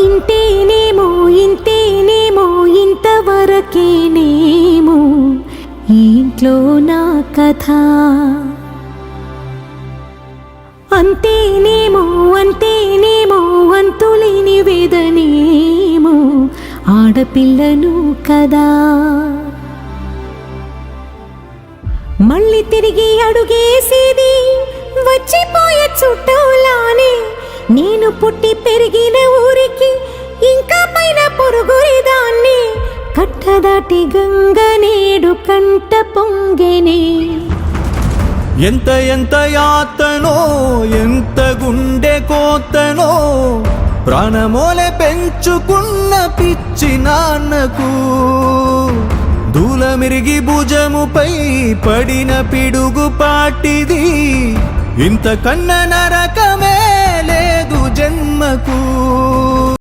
ఇంతేనేమో ఇంతేనేమో ఇంతవరకేనేమో ఈ ఇంట్లో నా కథ. అంతేనేమో అంతేనేమో అంతులేని వేదనేమో ఆడపిల్లను కదా. మళ్ళీ తిరిగి అడుగేసేది వచ్చిపోయే చుట్టూలానే. నేను పుట్టి పెరిగిన ఊరికి ఇంకా పైన పొరుగురిదాన్ని. కట్టదాటి గంగ నేడు కంట పొంగెనే. ఎంత ఎంత యాతనో ఎంత గుండె కోతనో ప్రాణమోలే పెంచుకున్న పిచ్చి నాన్నకు. దూలమిరిగి భుజముపై పడిన పిడుగు పాటిది. ఇంతకన్నా నరకమే లేదు జన్మకు.